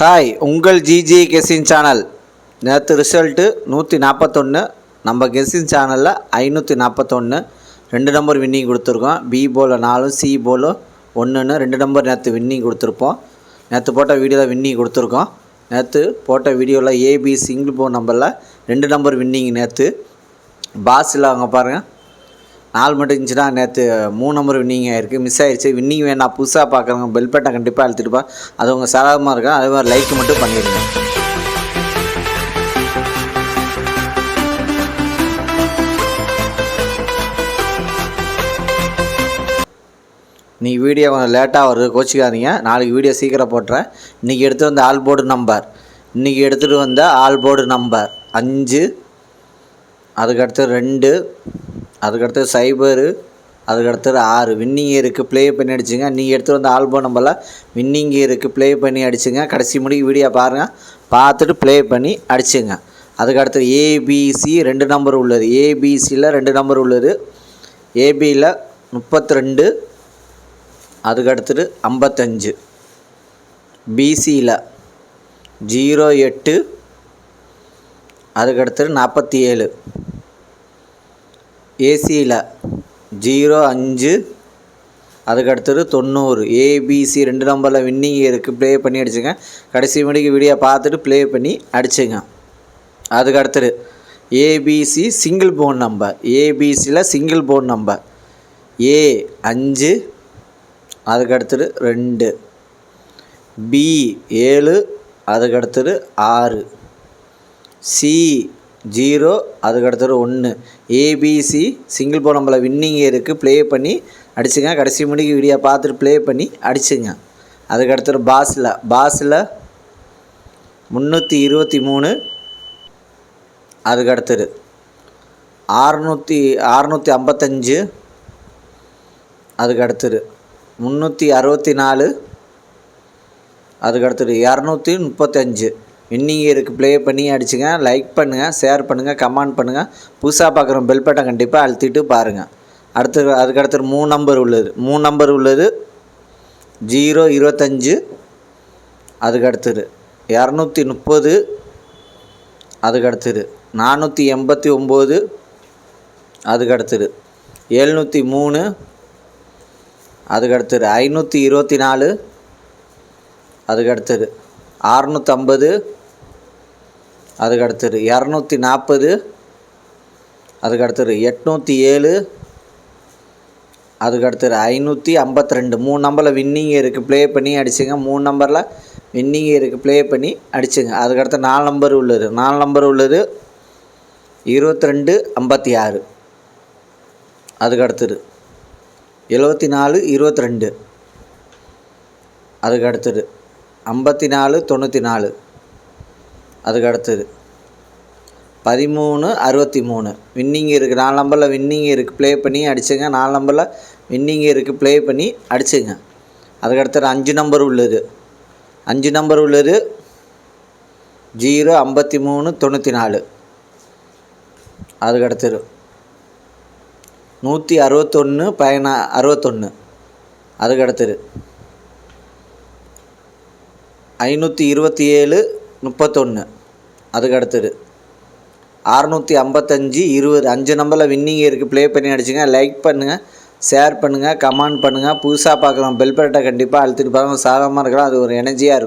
Hi, உங்கள் GG guessing channel. நேற்று result 141. நம்ம கெஸ்ஸிங் சேனலில் 541 2 நம்பர் வின்னிங் கொடுத்துருக்கோம். பி போல் 4, சி போல் 1ன்னு 2 நம்பர் நேற்று வின்னிங் கொடுத்துருப்போம். நேற்று போட்ட வீடியோவில் வின்னிங் கொடுத்துருக்கோம். நேற்று போட்ட வீடியோவில் ஏபி சிங்கிள் போன் நம்பரில் 2 நம்பர் வின்னிங் நேற்று பாஸில் அவங்க பாருங்கள் 4 மட்டும் இருந்துச்சுன்னா நேற்று 3 நம்பர் வின்னிங் ஆகிருக்கு. மிஸ் ஆகிடுச்சு. வின்னிங் வேணாம் புதுசாக பார்க்குறவங்க பெல் பட்டன் கண்டிப்பாக அழுத்திட்டுப்பா. அது உங்கள் சாதகமாக இருக்கும். அதே மாதிரி லைக் மட்டும் பண்ணிடுங்க. இன்றைக்கி வீடியோ கொஞ்சம் லேட்டாக வருது, கோச்சிக்காதீங்க. நாளைக்கு வீடியோ சீக்கிரம் போட்டுறேன். இன்றைக்கி எடுத்து வந்த ஆல் போர்டு நம்பர் இன்றைக்கி எடுத்துகிட்டு வந்த ஆல் போர்டு நம்பர் 5, அதுக்கடுத்து 2, அதுக்கடுத்து 0, அதுக்கடுத்தது 6 வின்னிங் இருக்குது. ப்ளே பண்ணி அடிச்சுங்க. நீங்கள் எடுத்து வந்த ஆல்பம் நம்பரில் வின்னிங் இருக்குது. ப்ளே பண்ணி அடிச்சுங்க. கடைசி முடிக்கு வீடியோ பாருங்கள், பார்த்துட்டு ப்ளே பண்ணி அடிச்சுங்க. அதுக்கடுத்து ஏபிசி 2 நம்பர் உள்ளது. ஏபிசியில் 2 நம்பர் உள்ளது. ஏபியில் 32, அதுக்கடுத்தது 55. பிசியில் 08, அதுக்கடுத்தது 47. ஏசியில் 05, அதுக்கடுத்தது 90. ஏபிசி 2 நம்பரில் வின்னிங் இருக்குது. ப்ளே பண்ணி அடிச்சுங்க. கடைசி மணிக்கு வீடியோ பார்த்துட்டு ப்ளே பண்ணி அடிச்சுங்க. அதுக்கடுத்தது ஏபிசி சிங்கிள் போன் நம்பர். ஏபிசியில் சிங்கிள் போன் நம்பர் A5, அதுக்கடுத்தது 2, B7, அதுக்கடுத்தது 6, C0, அதுக்கடுத்தது 1. ஏபிசி சிங்கிள் போன் நம்பரில் வின்னிங் இருக்குது. ப்ளே பண்ணி அடிச்சுங்க. கடைசி மணிக்கு வீடியோ பார்த்துட்டு ப்ளே பண்ணி அடிச்சுங்க. அதுக்கடுத்தது பாஸில் 323, அதுக்கடுத்தது 655, அதுக்கடுத்தது 364, அதுக்கடுத்தது 235 வின்னிங் இருக்குது. ப்ளே பண்ணி அடிச்சுங்க. லைக் பண்ணுங்கள், ஷேர் பண்ணுங்கள், கமெண்ட் பண்ணுங்கள். புதுசாக பார்க்குற பெல் பட்டன் கண்டிப்பாக அழுத்திட்டு பாருங்கள். அதுக்கடுத்து 3 நம்பர் உள்ளது. 3 நம்பர் உள்ளது 025, அதுக்கடுத்தது 230, அதுக்கடுத்தது 489, அதுக்கடுத்தது 703, அதுக்கடுத்தது 524, அதுக்கடுத்தது 650, அதுக்கடுத்தது 240, அதுக்கடுத்தது 807, அதுக்கடுத்தது 552. 3 நம்பரில் வின்னிங் இருக்குது. ப்ளே பண்ணி அடிச்சுங்க. 3 நம்பரில் வின்னிங் இருக்குது. ப்ளே பண்ணி அடிச்சுங்க. அதுக்கடுத்து 4 நம்பர் உள்ளது. 4 நம்பர் உள்ளது 2256, அதுக்கடுத்தது 74, 22, அதுக்கடுத்தது 54, 94, அதுக்கடுத்தது 13, 63 வின்னிங் இருக்குது. 4 நம்பரில் வின்னிங் இருக்குது. ப்ளே பண்ணி அடிச்சுங்க. 4 நம்பரில் வின்னிங் இருக்குது. ப்ளே பண்ணி அடிச்சுங்க. அதுக்கடுத்தது 5 நம்பர் உள்ளது. 5 நம்பர் உள்ளது 053, 94, அதுக்கடுத்தது 161, 61, அதுக்கடுத்தது 527, 31, அதுக்கடுத்தது 655, 20 5 நம்பரில் வின்னிங் இருக்குது. ப்ளே பண்ணி அடிச்சுங்க. லைக் பண்ணுங்கள், ஷேர் பண்ணுங்கள், கமெண்ட் பண்ணுங்கள். புதுசாக பார்க்குறோம் பெல் பட்டனை கண்டிப்பாக அழுத்திட்டு பாருங்கள். சாதாரணமாக இருக்கலாம், அது ஒரு எனர்ஜியாக இருக்கும்.